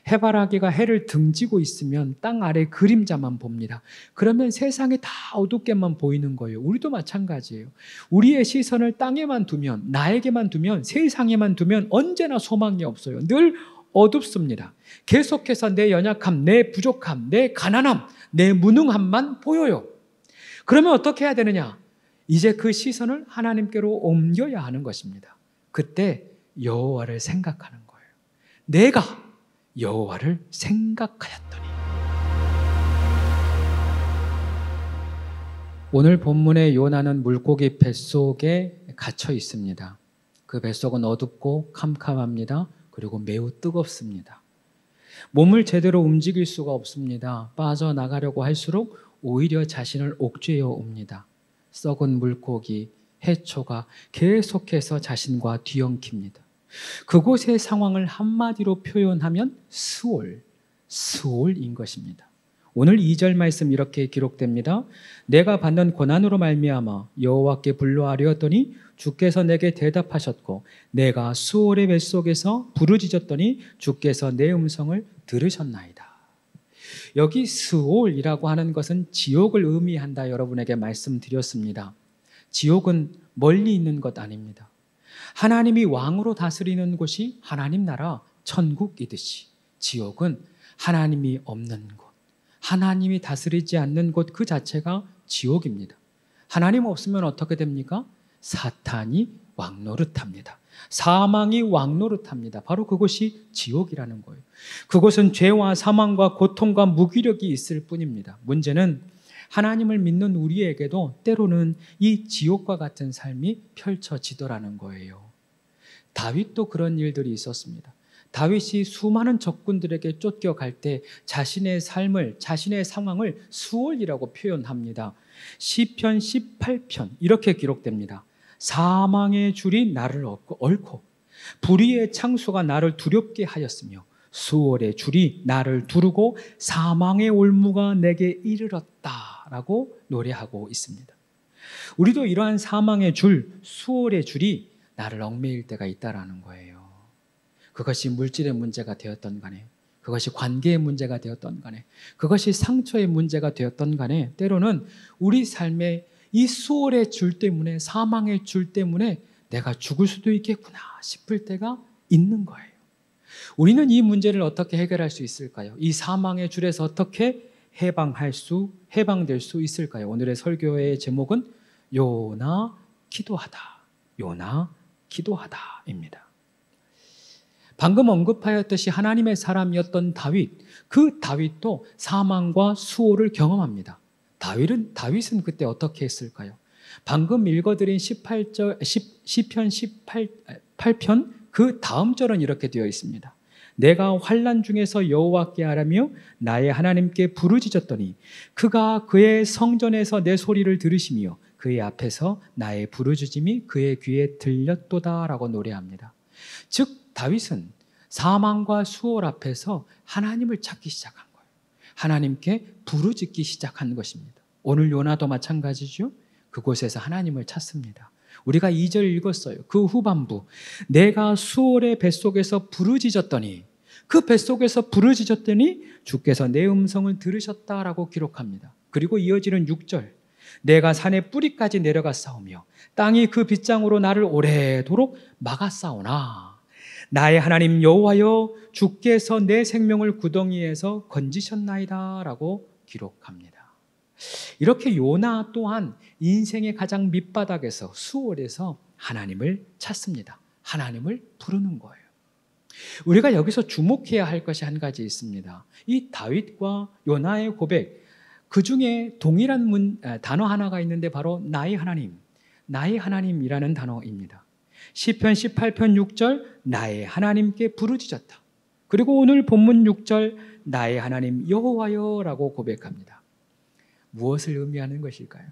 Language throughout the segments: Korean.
해바라기가 해를 등지고 있으면 땅 아래 그림자만 봅니다. 그러면 세상이 다 어둡게만 보이는 거예요. 우리도 마찬가지예요. 우리의 시선을 땅에만 두면, 나에게만 두면, 세상에만 두면 언제나 소망이 없어요. 늘 어둡습니다. 계속해서 내 연약함, 내 부족함, 내 가난함, 내 무능함만 보여요. 그러면 어떻게 해야 되느냐? 이제 그 시선을 하나님께로 옮겨야 하는 것입니다. 그때 여호와를 생각하는 거예요. 내가 여호와를 생각하였더니. 오늘 본문의 요나는 물고기 뱃속에 갇혀 있습니다. 그 뱃속은 어둡고 캄캄합니다. 그리고 매우 뜨겁습니다. 몸을 제대로 움직일 수가 없습니다. 빠져나가려고 할수록 오히려 자신을 옥죄어 옵니다. 썩은 물고기, 해초가 계속해서 자신과 뒤엉킵니다. 그곳의 상황을 한마디로 표현하면 스올인 것입니다. 오늘 2절 말씀 이렇게 기록됩니다. 내가 받는 고난으로 말미암아 여호와께 불러하려더니 주께서 내게 대답하셨고 내가 스올의 뱃속에서 부르짖었더니 주께서 내 음성을 들으셨나이다. 여기 스올이라고 하는 것은 지옥을 의미한다 여러분에게 말씀드렸습니다. 지옥은 멀리 있는 것 아닙니다. 하나님이 왕으로 다스리는 곳이 하나님 나라 천국이듯이 지옥은 하나님이 없는 곳, 하나님이 다스리지 않는 곳 그 자체가 지옥입니다. 하나님 없으면 어떻게 됩니까? 사탄이 왕노릇합니다. 사망이 왕노릇합니다. 바로 그곳이 지옥이라는 거예요. 그곳은 죄와 사망과 고통과 무기력이 있을 뿐입니다. 문제는 하나님을 믿는 우리에게도 때로는 이 지옥과 같은 삶이 펼쳐지더라는 거예요. 다윗도 그런 일들이 있었습니다. 다윗이 수많은 적군들에게 쫓겨갈 때 자신의 삶을, 자신의 상황을 수월이라고 표현합니다. 시편 18편 이렇게 기록됩니다. 사망의 줄이 나를 얽고 불의의 창수가 나를 두렵게 하였으며 수월의 줄이 나를 두르고 사망의 올무가 내게 이르렀다라고 노래하고 있습니다. 우리도 이러한 사망의 줄, 수월의 줄이 나를 얽매일 때가 있다라는 거예요. 그것이 물질의 문제가 되었던 간에, 그것이 관계의 문제가 되었던 간에, 그것이 상처의 문제가 되었던 간에 때로는 우리 삶에 이 수월의 줄 때문에, 사망의 줄 때문에 내가 죽을 수도 있겠구나 싶을 때가 있는 거예요. 우리는 이 문제를 어떻게 해결할 수 있을까요? 이 사망의 줄에서 어떻게 해방될 수 있을까요? 오늘의 설교의 제목은 요나 기도하다. 요나 기도하다입니다. 방금 언급하였듯이 하나님의 사람이었던 다윗, 그 다윗도 사망과 수호를 경험합니다. 다윗은 그때 어떻게 했을까요? 방금 읽어드린 시편 18편 그 다음 절은 이렇게 되어 있습니다. 내가 환난 중에서 여호와께 아뢰며 나의 하나님께 부르짖었더니 그가 그의 성전에서 내 소리를 들으시며 그의 앞에서 나의 부르짖음이 그의 귀에 들렸도다라고 노래합니다. 즉 다윗은 사망과 수월 앞에서 하나님을 찾기 시작한 거예요. 하나님께 부르짖기 시작한 것입니다. 오늘 요나도 마찬가지죠. 그곳에서 하나님을 찾습니다. 우리가 2절 읽었어요. 그 후반부 내가 수월의 뱃속에서 부르짖었더니 그 뱃속에서 부르짖었더니 주께서 내 음성을 들으셨다라고 기록합니다. 그리고 이어지는 6절 내가 산의 뿌리까지 내려갔사오며 땅이 그 빗장으로 나를 오래도록 막았사오나 나의 하나님 여호와여 주께서 내 생명을 구덩이에서 건지셨나이다 라고 기록합니다. 이렇게 요나 또한 인생의 가장 밑바닥에서 수월에서 하나님을 찾습니다. 하나님을 부르는 거예요. 우리가 여기서 주목해야 할 것이 한 가지 있습니다. 이 다윗과 요나의 고백, 그 중에 동일한 단어 하나가 있는데 바로 나의 하나님, 나의 하나님이라는 단어입니다. 시편 18편 6절 나의 하나님께 부르짖었다. 그리고 오늘 본문 6절 나의 하나님 여호와여 라고 고백합니다. 무엇을 의미하는 것일까요?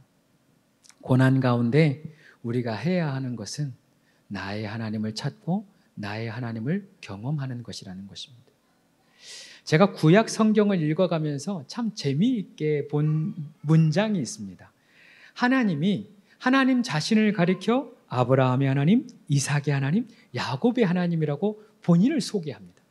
고난 가운데 우리가 해야 하는 것은 나의 하나님을 찾고 나의 하나님을 경험하는 것이라는 것입니다. 제가 구약 성경을 읽어가면서 참 재미있게 본 문장이 있습니다. 하나님 자신을 가리켜 아브라함의 하나님, 이삭의 하나님, 야곱의 하나님이라고 본인을 소개합니다.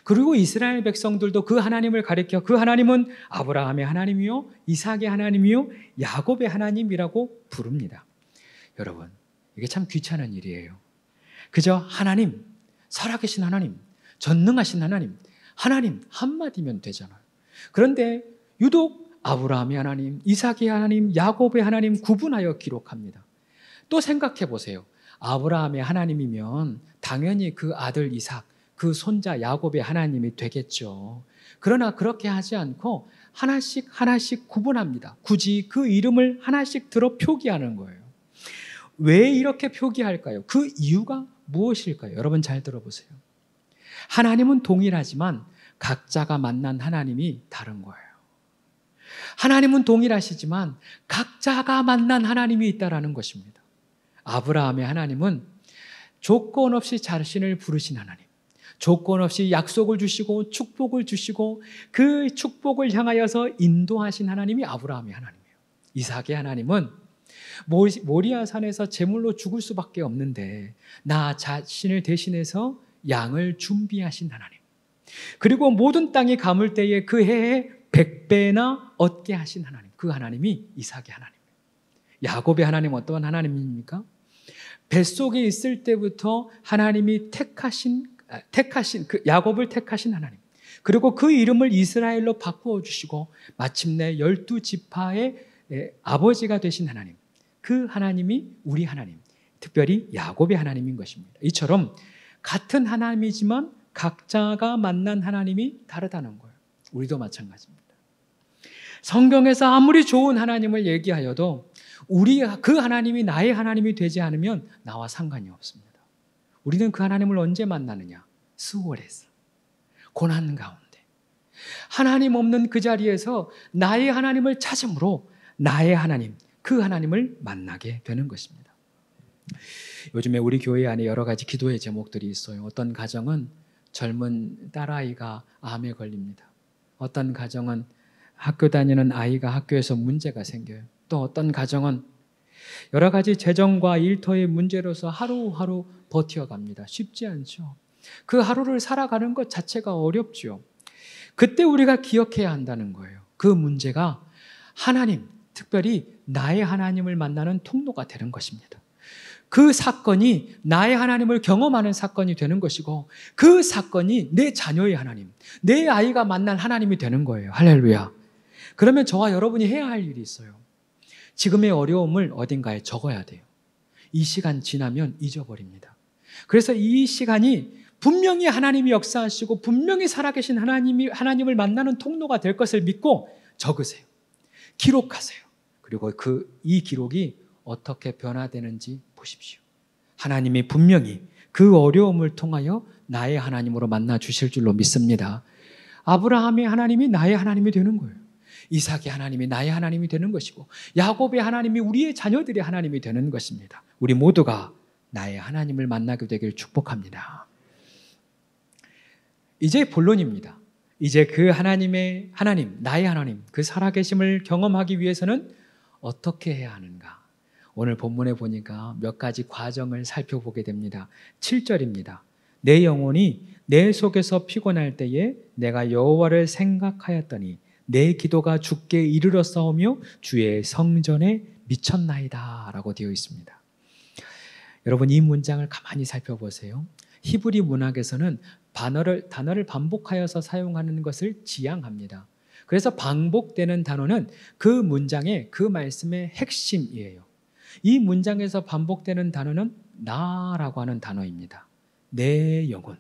그리고 이스라엘 백성들도 그 하나님을 가리켜 그 하나님은 아브라함의 하나님이요, 이삭의 하나님이요, 야곱의 하나님이라고 부릅니다. 여러분, 이게 참 귀찮은 일이에요. 그저 하나님, 살아계신 하나님, 전능하신 하나님, 하나님 한마디면 되잖아요. 그런데 유독 아브라함의 하나님, 이삭의 하나님, 야곱의 하나님 구분하여 기록합니다. 또 생각해 보세요. 아브라함의 하나님이면 당연히 그 아들 이삭, 그 손자 야곱의 하나님이 되겠죠. 그러나 그렇게 하지 않고 하나씩 하나씩 구분합니다. 굳이 그 이름을 하나씩 들어 표기하는 거예요. 왜 이렇게 표기할까요? 그 이유가 무엇일까요? 여러분 잘 들어보세요. 하나님은 동일하지만 각자가 만난 하나님이 다른 거예요. 하나님은 동일하시지만 각자가 만난 하나님이 있다라는 것입니다. 아브라함의 하나님은 조건 없이 자신을 부르신 하나님, 조건 없이 약속을 주시고 축복을 주시고 그 축복을 향하여서 인도하신 하나님이 아브라함의 하나님이에요. 이삭의 하나님은 모리아 산에서 제물로 죽을 수밖에 없는데 나 자신을 대신해서 양을 준비하신 하나님, 그리고 모든 땅이 가물 때에 그 해에 100배나 얻게 하신 하나님, 그 하나님이 이삭의 하나님이에요. 야곱의 하나님 어떤 하나님입니까? 뱃속에 있을 때부터 하나님이 택하신 그 야곱을 택하신 하나님, 그리고 그 이름을 이스라엘로 바꾸어 주시고 마침내 12지파의 아버지가 되신 하나님, 그 하나님이 우리 하나님, 특별히 야곱의 하나님인 것입니다. 이처럼 같은 하나님이지만 각자가 만난 하나님이 다르다는 거예요. 우리도 마찬가지입니다. 성경에서 아무리 좋은 하나님을 얘기하여도 그 하나님이 나의 하나님이 되지 않으면 나와 상관이 없습니다. 우리는 그 하나님을 언제 만나느냐? 수월해서, 고난 가운데, 하나님 없는 그 자리에서 나의 하나님을 찾음으로 나의 하나님, 그 하나님을 만나게 되는 것입니다. 요즘에 우리 교회 안에 여러 가지 기도의 제목들이 있어요. 어떤 가정은 젊은 딸아이가 암에 걸립니다. 어떤 가정은 학교 다니는 아이가 학교에서 문제가 생겨요. 또 어떤 가정은 여러 가지 재정과 일터의 문제로서 하루하루 버텨갑니다. 쉽지 않죠. 그 하루를 살아가는 것 자체가 어렵죠. 그때 우리가 기억해야 한다는 거예요. 그 문제가 하나님, 특별히 나의 하나님을 만나는 통로가 되는 것입니다. 그 사건이 나의 하나님을 경험하는 사건이 되는 것이고 그 사건이 내 자녀의 하나님, 내 아이가 만난 하나님이 되는 거예요. 할렐루야. 그러면 저와 여러분이 해야 할 일이 있어요. 지금의 어려움을 어딘가에 적어야 돼요. 이 시간 지나면 잊어버립니다. 그래서 이 시간이 분명히 하나님이 역사하시고 분명히 살아계신 하나님을 만나는 통로가 될 것을 믿고 적으세요. 기록하세요. 그리고 이 기록이 어떻게 변화되는지 보십시오. 하나님이 분명히 그 어려움을 통하여 나의 하나님으로 만나 주실 줄로 믿습니다. 아브라함의 하나님이 나의 하나님이 되는 거예요. 이삭의 하나님이 나의 하나님이 되는 것이고 야곱의 하나님이 우리의 자녀들의 하나님이 되는 것입니다. 우리 모두가 나의 하나님을 만나게 되길 축복합니다. 이제 본론입니다. 이제 그 하나님의 하나님, 나의 하나님, 그 살아계심을 경험하기 위해서는 어떻게 해야 하는가? 오늘 본문에 보니까 몇 가지 과정을 살펴보게 됩니다. 7절입니다. 내 영혼이 내 속에서 피곤할 때에 내가 여호와를 생각하였더니 내 기도가 주께 이르렀사오며 주의 성전에 미쳤나이다 라고 되어 있습니다. 여러분 이 문장을 가만히 살펴보세요. 히브리 문학에서는 단어를 반복하여서 사용하는 것을 지향합니다. 그래서 반복되는 단어는 그 문장의 그 말씀의 핵심이에요. 이 문장에서 반복되는 단어는 나라고 하는 단어입니다. 내 영혼,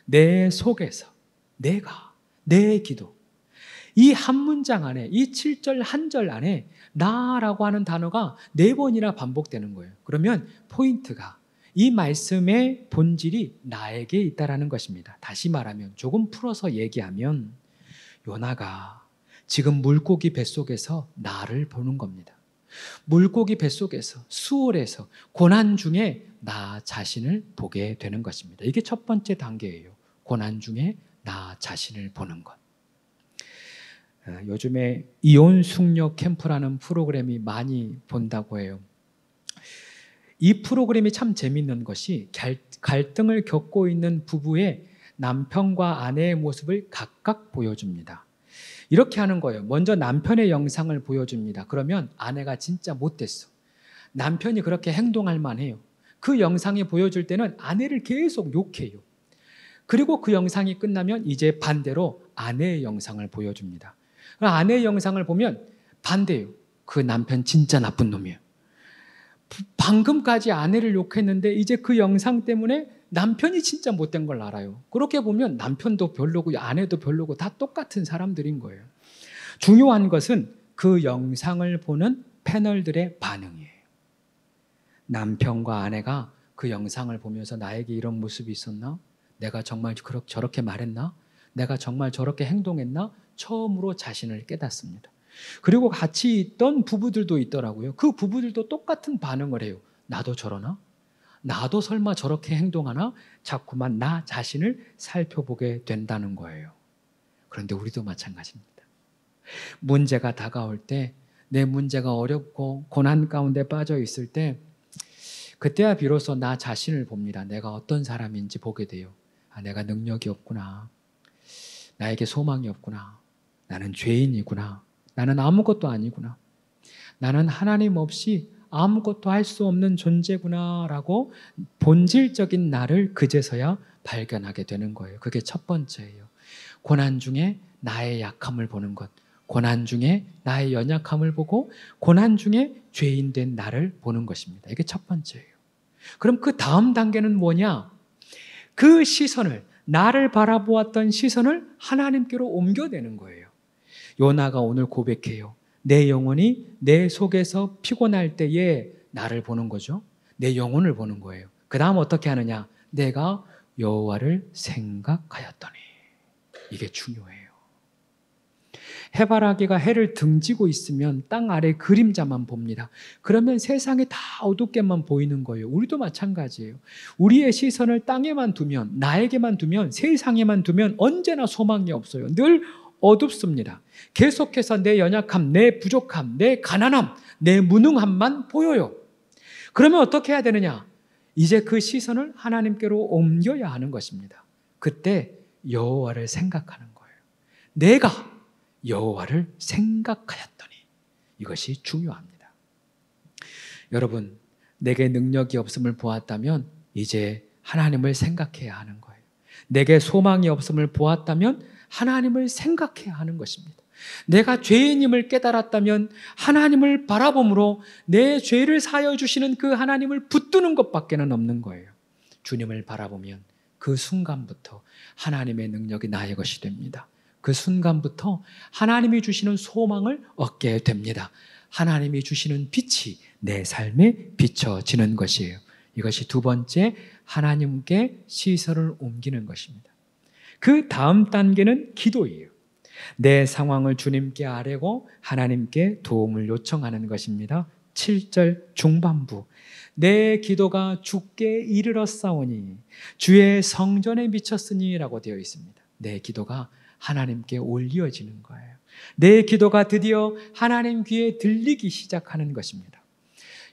내 속에서, 내가, 내 기도. 이 한 문장 안에, 이 7절 한 절 안에 나라고 하는 단어가 4번이나 반복되는 거예요. 그러면 포인트가 이 말씀의 본질이 나에게 있다라는 것입니다. 다시 말하면 조금 풀어서 얘기하면 요나가 지금 물고기 뱃속에서 나를 보는 겁니다. 물고기 뱃속에서, 수월에서, 고난 중에 나 자신을 보게 되는 것입니다. 이게 첫 번째 단계예요. 고난 중에 나 자신을 보는 것. 요즘에 이혼 숙녀 캠프라는 프로그램이 많이 본다고 해요. 이 프로그램이 참 재밌는 것이 갈등을 겪고 있는 부부의 남편과 아내의 모습을 각각 보여줍니다. 이렇게 하는 거예요. 먼저 남편의 영상을 보여줍니다. 그러면 아내가 진짜 못됐어. 남편이 그렇게 행동할 만해요. 그 영상이 보여줄 때는 아내를 계속 욕해요. 그리고 그 영상이 끝나면 이제 반대로 아내의 영상을 보여줍니다. 아내의 영상을 보면 반대예요. 그 남편 진짜 나쁜 놈이에요. 방금까지 아내를 욕했는데 이제 그 영상 때문에 남편이 진짜 못된 걸 알아요. 그렇게 보면 남편도 별로고 아내도 별로고 다 똑같은 사람들인 거예요. 중요한 것은 그 영상을 보는 패널들의 반응이에요. 남편과 아내가 그 영상을 보면서 나에게 이런 모습이 있었나? 내가 정말 저렇게 말했나? 내가 정말 저렇게 행동했나? 처음으로 자신을 깨닫습니다. 그리고 같이 있던 부부들도 있더라고요. 그 부부들도 똑같은 반응을 해요. 나도 저러나? 나도 설마 저렇게 행동하나? 자꾸만 나 자신을 살펴보게 된다는 거예요. 그런데 우리도 마찬가지입니다. 문제가 다가올 때, 내 문제가 어렵고 고난 가운데 빠져 있을 때 그때야 비로소 나 자신을 봅니다. 내가 어떤 사람인지 보게 돼요. 아, 내가 능력이 없구나. 나에게 소망이 없구나. 나는 죄인이구나. 나는 아무것도 아니구나. 나는 하나님 없이 아무것도 할 수 없는 존재구나 라고 본질적인 나를 그제서야 발견하게 되는 거예요. 그게 첫 번째예요. 고난 중에 나의 약함을 보는 것. 고난 중에 나의 연약함을 보고 고난 중에 죄인 된 나를 보는 것입니다. 이게 첫 번째예요. 그럼 그 다음 단계는 뭐냐? 그 시선을, 나를 바라보았던 시선을 하나님께로 옮겨내는 거예요. 요나가 오늘 고백해요. 내 영혼이 내 속에서 피곤할 때에 나를 보는 거죠. 내 영혼을 보는 거예요. 그 다음 어떻게 하느냐? 내가 여호와를 생각하였더니. 이게 중요해요. 해바라기가 해를 등지고 있으면 땅 아래 그림자만 봅니다. 그러면 세상이 다 어둡게만 보이는 거예요. 우리도 마찬가지예요. 우리의 시선을 땅에만 두면, 나에게만 두면, 세상에만 두면 언제나 소망이 없어요. 늘 어둡습니다. 계속해서 내 연약함, 내 부족함, 내 가난함, 내 무능함만 보여요. 그러면 어떻게 해야 되느냐? 이제 그 시선을 하나님께로 옮겨야 하는 것입니다. 그때 여호와를 생각하는 거예요. 내가 여호와를 생각하였더니. 이것이 중요합니다. 여러분, 내게 능력이 없음을 보았다면 이제 하나님을 생각해야 하는 거예요. 내게 소망이 없음을 보았다면 하나님을 생각해야 하는 것입니다. 내가 죄인임을 깨달았다면 하나님을 바라봄으로 내 죄를 사하여 주시는 그 하나님을 붙드는 것밖에는 없는 거예요. 주님을 바라보면 그 순간부터 하나님의 능력이 나의 것이 됩니다. 그 순간부터 하나님이 주시는 소망을 얻게 됩니다. 하나님이 주시는 빛이 내 삶에 비춰지는 것이에요. 이것이 두 번째, 하나님께 시선을 옮기는 것입니다. 그 다음 단계는 기도예요. 내 상황을 주님께 아뢰고 하나님께 도움을 요청하는 것입니다. 7절 중반부. 내 기도가 주께 이르렀사오니 주의 성전에 미쳤으니 라고 되어 있습니다. 내 기도가 하나님께 올려지는 거예요. 내 기도가 드디어 하나님 귀에 들리기 시작하는 것입니다.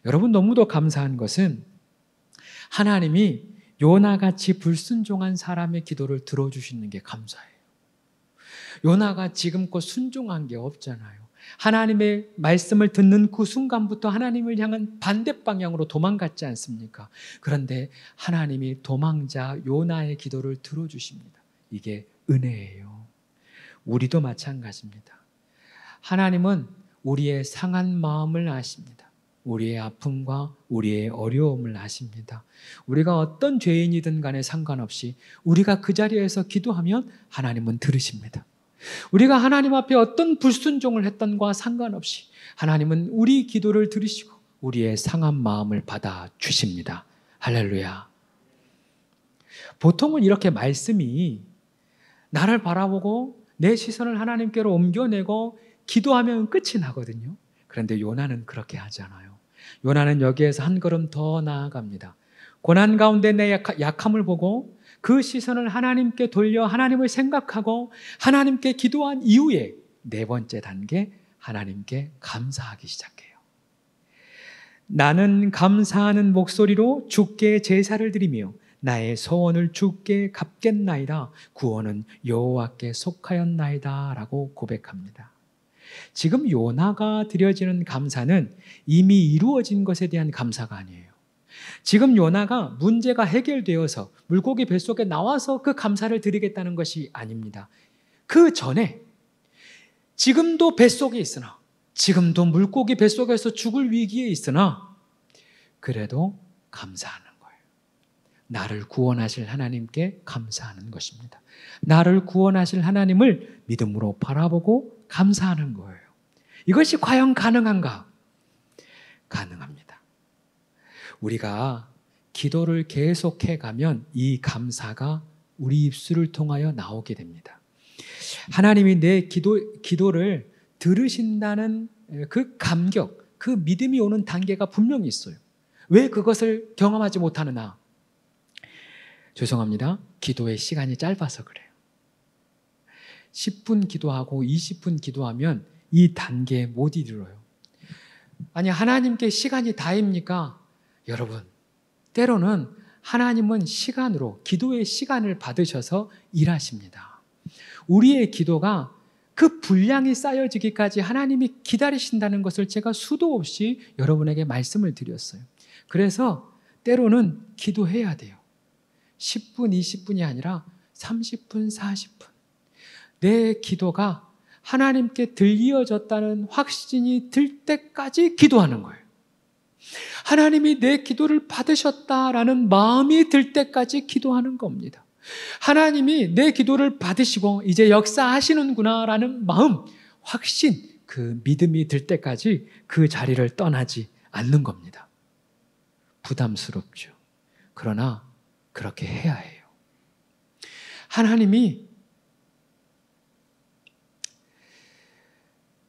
여러분, 너무도 감사한 것은 하나님이 요나같이 불순종한 사람의 기도를 들어주시는 게 감사해요. 요나가 지금껏 순종한 게 없잖아요. 하나님의 말씀을 듣는 그 순간부터 하나님을 향한 반대 방향으로 도망갔지 않습니까? 그런데 하나님이 도망자 요나의 기도를 들어주십니다. 이게 은혜예요. 우리도 마찬가지입니다. 하나님은 우리의 상한 마음을 아십니다. 우리의 아픔과 우리의 어려움을 아십니다. 우리가 어떤 죄인이든 간에 상관없이 우리가 그 자리에서 기도하면 하나님은 들으십니다. 우리가 하나님 앞에 어떤 불순종을 했던과 상관없이 하나님은 우리 기도를 들으시고 우리의 상한 마음을 받아주십니다. 할렐루야. 보통은 이렇게 말씀이 나를 바라보고 내 시선을 하나님께로 옮겨내고 기도하면 끝이 나거든요. 그런데 요나는 그렇게 하지 않아요. 요나는 여기에서 한 걸음 더 나아갑니다. 고난 가운데 내 약함을 보고 그 시선을 하나님께 돌려 하나님을 생각하고 하나님께 기도한 이후에 네 번째 단계, 하나님께 감사하기 시작해요. 나는 감사하는 목소리로 주께 제사를 드리며 나의 소원을 주께 갚겠나이다. 구원은 여호와께 속하였나이다. 라고 고백합니다. 지금 요나가 드려지는 감사는 이미 이루어진 것에 대한 감사가 아니에요. 지금 요나가 문제가 해결되어서 물고기 뱃속에 나와서 그 감사를 드리겠다는 것이 아닙니다. 그 전에 지금도 뱃속에 있으나, 지금도 물고기 뱃속에서 죽을 위기에 있으나 그래도 감사하는 거예요. 나를 구원하실 하나님께 감사하는 것입니다. 나를 구원하실 하나님을 믿음으로 바라보고 감사하는 거예요. 이것이 과연 가능한가? 가능합니다. 우리가 기도를 계속해 가면 이 감사가 우리 입술을 통하여 나오게 됩니다. 하나님이 내 기도를 들으신다는 그 감격, 그 믿음이 오는 단계가 분명히 있어요. 왜 그것을 경험하지 못하느냐? 죄송합니다. 기도의 시간이 짧아서 그래요. 10분 기도하고 20분 기도하면 이 단계에 못 이르러요. 아니, 하나님께 시간이 다입니까? 여러분, 때로는 하나님은 시간으로, 기도의 시간을 받으셔서 일하십니다. 우리의 기도가 그 분량이 쌓여지기까지 하나님이 기다리신다는 것을 제가 수도 없이 여러분에게 말씀을 드렸어요. 그래서 때로는 기도해야 돼요. 10분, 20분이 아니라 30분, 40분. 내 기도가 하나님께 들려졌다는 확신이 들 때까지 기도하는 거예요. 하나님이 내 기도를 받으셨다라는 마음이 들 때까지 기도하는 겁니다. 하나님이 내 기도를 받으시고 이제 역사하시는구나라는 마음, 확신, 그 믿음이 들 때까지 그 자리를 떠나지 않는 겁니다. 부담스럽죠. 그러나 그렇게 해야 해요. 하나님이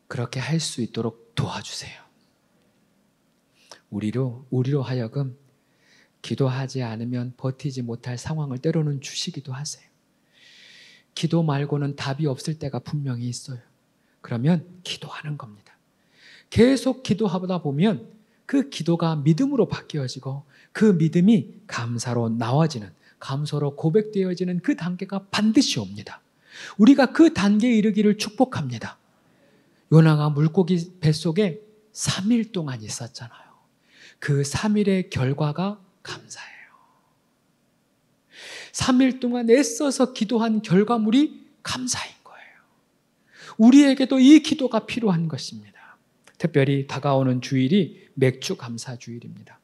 그렇게 할 수 있도록 도와주세요. 우리로 하여금 기도하지 않으면 버티지 못할 상황을 때로는 주시기도 하세요. 기도 말고는 답이 없을 때가 분명히 있어요. 그러면 기도하는 겁니다. 계속 기도하다 보면 그 기도가 믿음으로 바뀌어지고 그 믿음이 감사로 나와지는, 감사로 고백되어지는 그 단계가 반드시 옵니다. 우리가 그 단계에 이르기를 축복합니다. 요나가 물고기 뱃속에 3일 동안 있었잖아요. 그 3일의 결과가 감사예요. 3일 동안 애써서 기도한 결과물이 감사인 거예요. 우리에게도 이 기도가 필요한 것입니다. 특별히 다가오는 주일이 맥주 감사 주일입니다.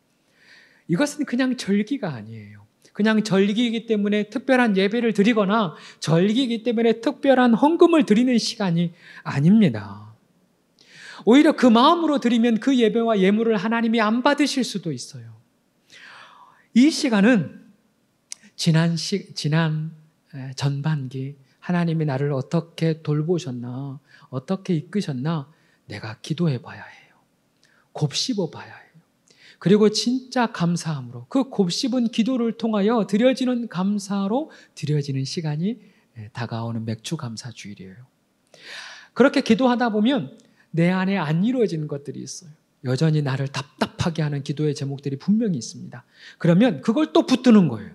이것은 그냥 절기가 아니에요. 그냥 절기이기 때문에 특별한 예배를 드리거나 절기이기 때문에 특별한 헌금을 드리는 시간이 아닙니다. 오히려 그 마음으로 드리면 그 예배와 예물을 하나님이 안 받으실 수도 있어요. 이 시간은 지난 전반기 하나님이 나를 어떻게 돌보셨나, 어떻게 이끄셨나 내가 기도해 봐야 해요. 곱씹어 봐야 해요. 그리고 진짜 감사함으로 그 곱씹은 기도를 통하여 드려지는 감사로 드려지는 시간이 다가오는 맥주 감사 주일이에요. 그렇게 기도하다 보면 내 안에 안 이루어지는 것들이 있어요. 여전히 나를 답답하게 하는 기도의 제목들이 분명히 있습니다. 그러면 그걸 또 붙드는 거예요.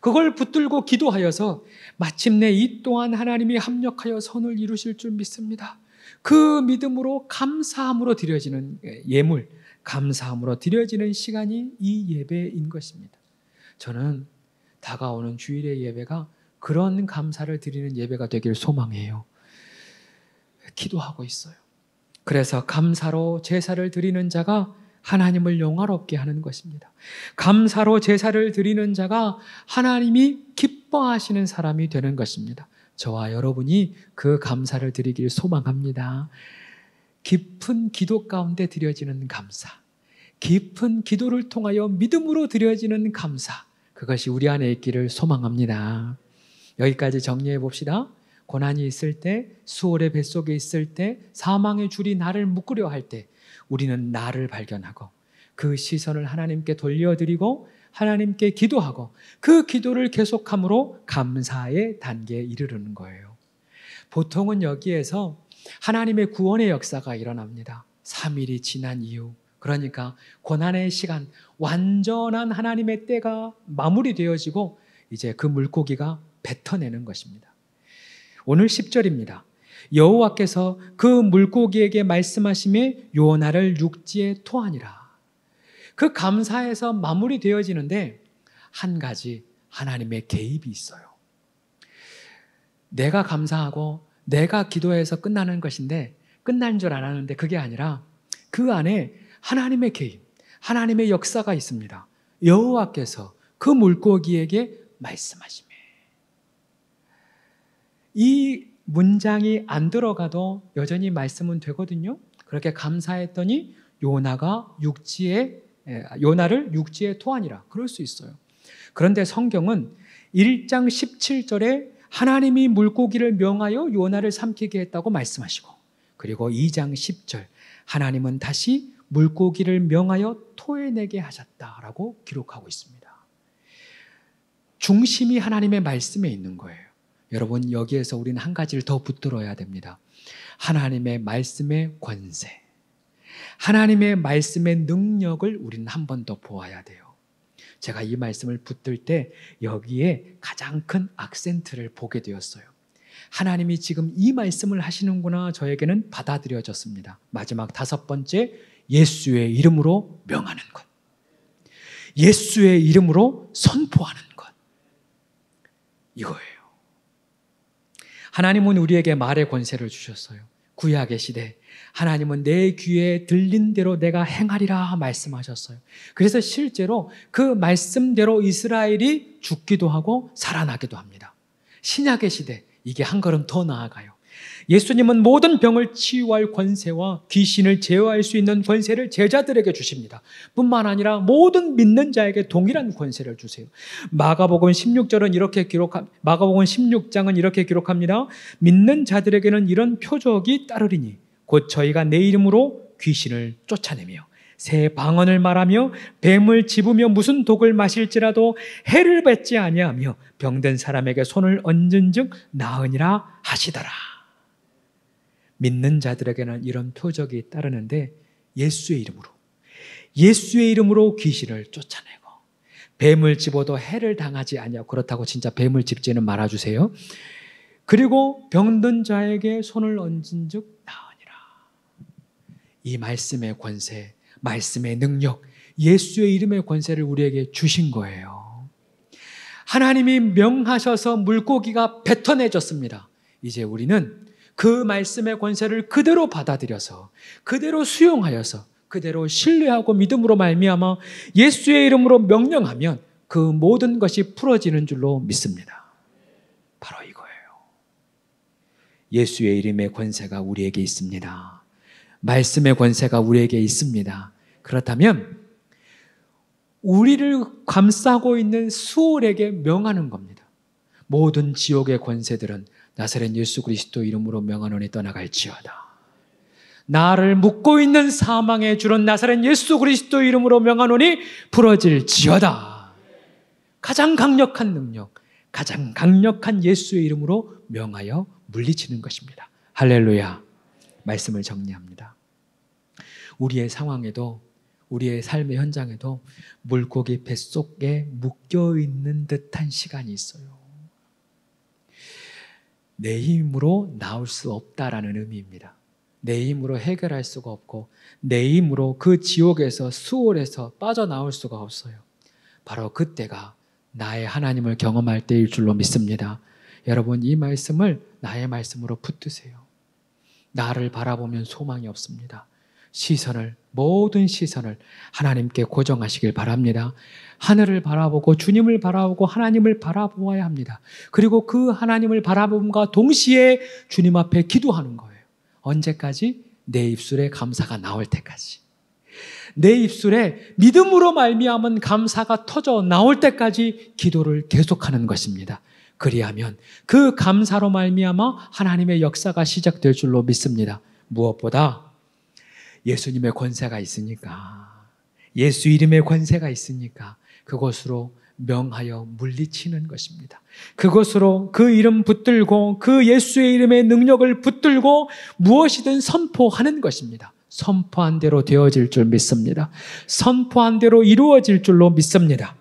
그걸 붙들고 기도하여서 마침내 이 또한 하나님이 합력하여 선을 이루실 줄 믿습니다. 그 믿음으로 감사함으로 드려지는 예물, 감사함으로 드려지는 시간이 이 예배인 것입니다. 저는 다가오는 주일의 예배가 그런 감사를 드리는 예배가 되길 소망해요. 기도하고 있어요. 그래서 감사로 제사를 드리는 자가 하나님을 영화롭게 하는 것입니다. 감사로 제사를 드리는 자가 하나님이 기뻐하시는 사람이 되는 것입니다. 저와 여러분이 그 감사를 드리길 소망합니다. 깊은 기도 가운데 드려지는 감사, 깊은 기도를 통하여 믿음으로 드려지는 감사, 그것이 우리 안에 있기를 소망합니다. 여기까지 정리해 봅시다. 고난이 있을 때, 수월의 뱃속에 있을 때, 사망의 줄이 나를 묶으려 할 때 우리는 나를 발견하고 그 시선을 하나님께 돌려드리고 하나님께 기도하고 그 기도를 계속함으로 감사의 단계에 이르르는 거예요. 보통은 여기에서 하나님의 구원의 역사가 일어납니다. 3일이 지난 이후, 그러니까 고난의 시간, 완전한 하나님의 때가 마무리되어지고 이제 그 물고기가 뱉어내는 것입니다. 오늘 10절입니다. 여호와께서 그 물고기에게 말씀하시매 요나를 육지에 토하니라. 그 감사에서 마무리되어지는데 한 가지 하나님의 개입이 있어요. 내가 감사하고 내가 기도해서 끝나는 것인데 끝난 줄 알았는데 그게 아니라 그 안에 하나님의 개입, 하나님의 역사가 있습니다. 여호와께서 그 물고기에게 말씀하시매. 이 문장이 안 들어가도 여전히 말씀은 되거든요. 그렇게 감사했더니 요나를 육지에 토하니라. 그럴 수 있어요. 그런데 성경은 1장 17절에 하나님이 물고기를 명하여 요나를 삼키게 했다고 말씀하시고, 그리고 2장 10절 하나님은 다시 물고기를 명하여 토해내게 하셨다라고 기록하고 있습니다. 중심이 하나님의 말씀에 있는 거예요. 여러분, 여기에서 우리는 한 가지를 더 붙들어야 됩니다. 하나님의 말씀의 권세, 하나님의 말씀의 능력을 우리는 한 번 더 보아야 돼요. 제가 이 말씀을 붙들 때 여기에 가장 큰 악센트를 보게 되었어요. 하나님이 지금 이 말씀을 하시는구나, 저에게는 받아들여졌습니다. 마지막 5번째, 예수의 이름으로 명하는 것, 예수의 이름으로 선포하는 것, 이거예요. 하나님은 우리에게 말의 권세를 주셨어요. 구약의 시대 하나님은 내 귀에 들린 대로 내가 행하리라 말씀하셨어요. 그래서 실제로 그 말씀대로 이스라엘이 죽기도 하고 살아나기도 합니다. 신약의 시대 이게 한 걸음 더 나아가요. 예수님은 모든 병을 치유할 권세와 귀신을 제어할 수 있는 권세를 제자들에게 주십니다. 뿐만 아니라 모든 믿는 자에게 동일한 권세를 주세요. 마가복음 16장은 이렇게 기록합니다. 믿는 자들에게는 이런 표적이 따르리니 곧 저희가 내 이름으로 귀신을 쫓아내며 새 방언을 말하며 뱀을 집으며 무슨 독을 마실지라도 해를 받지 아니하며 병든 사람에게 손을 얹은즉 나으니라 하시더라. 믿는 자들에게는 이런 표적이 따르는데 예수의 이름으로 귀신을 쫓아내고 뱀을 집어도 해를 당하지 아니하고, 그렇다고 진짜 뱀을 집지는 말아주세요. 그리고 병든 자에게 손을 얹은즉 나으니라. 이 말씀의 권세, 말씀의 능력, 예수의 이름의 권세를 우리에게 주신 거예요. 하나님이 명하셔서 물고기가 뱉어내졌습니다. 이제 우리는 그 말씀의 권세를 그대로 받아들여서 그대로 수용하여서 그대로 신뢰하고 믿음으로 말미암아 예수의 이름으로 명령하면 그 모든 것이 풀어지는 줄로 믿습니다. 바로 이거예요. 예수의 이름의 권세가 우리에게 있습니다. 말씀의 권세가 우리에게 있습니다. 그렇다면 우리를 감싸고 있는 수월에게 명하는 겁니다. 모든 지옥의 권세들은 나사렛 예수 그리스도 이름으로 명하노니 떠나갈지어다. 나를 묶고 있는 사망의 줄은 나사렛 예수 그리스도 이름으로 명하노니 부러질지어다. 가장 강력한 능력, 가장 강력한 예수의 이름으로 명하여 물리치는 것입니다. 할렐루야. 말씀을 정리합니다. 우리의 상황에도, 우리의 삶의 현장에도 물고기 뱃속에 묶여있는 듯한 시간이 있어요. 내 힘으로 나올 수 없다라는 의미입니다. 내 힘으로 해결할 수가 없고 내 힘으로 그 지옥에서, 수월에서 빠져나올 수가 없어요. 바로 그때가 나의 하나님을 경험할 때일 줄로 믿습니다. 여러분, 이 말씀을 나의 말씀으로 붙드세요. 나를 바라보면 소망이 없습니다. 모든 시선을 하나님께 고정하시길 바랍니다. 하늘을 바라보고 주님을 바라보고 하나님을 바라보아야 합니다. 그리고 그 하나님을 바라봄과 동시에 주님 앞에 기도하는 거예요. 언제까지? 내 입술에 감사가 나올 때까지. 내 입술에 믿음으로 말미암은 감사가 터져 나올 때까지 기도를 계속하는 것입니다. 그리하면 그 감사로 말미암아 하나님의 역사가 시작될 줄로 믿습니다. 무엇보다 예수님의 권세가 있으니까, 예수 이름의 권세가 있으니까 그것으로 명하여 물리치는 것입니다. 그것으로 그 이름 붙들고 그 예수의 이름의 능력을 붙들고 무엇이든 선포하는 것입니다. 선포한 대로 되어질 줄 믿습니다. 선포한 대로 이루어질 줄로 믿습니다.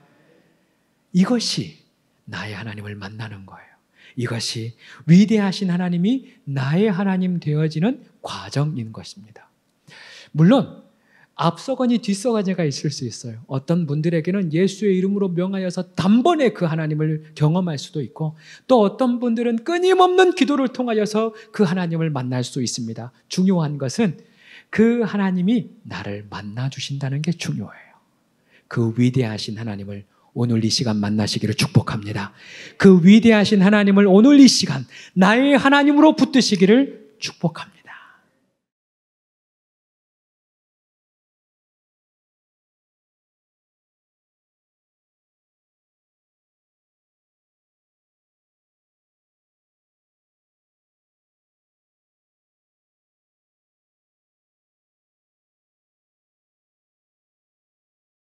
이것이 나의 하나님을 만나는 거예요. 이것이 위대하신 하나님이 나의 하나님 되어지는 과정인 것입니다. 물론 앞서거니 뒤서거니가 있을 수 있어요. 어떤 분들에게는 예수의 이름으로 명하여서 단번에 그 하나님을 경험할 수도 있고, 또 어떤 분들은 끊임없는 기도를 통하여서 그 하나님을 만날 수 있습니다. 중요한 것은 그 하나님이 나를 만나 주신다는 게 중요해요. 그 위대하신 하나님을 오늘 이 시간 만나시기를 축복합니다. 그 위대하신 하나님을 오늘 이 시간 나의 하나님으로 붙드시기를 축복합니다.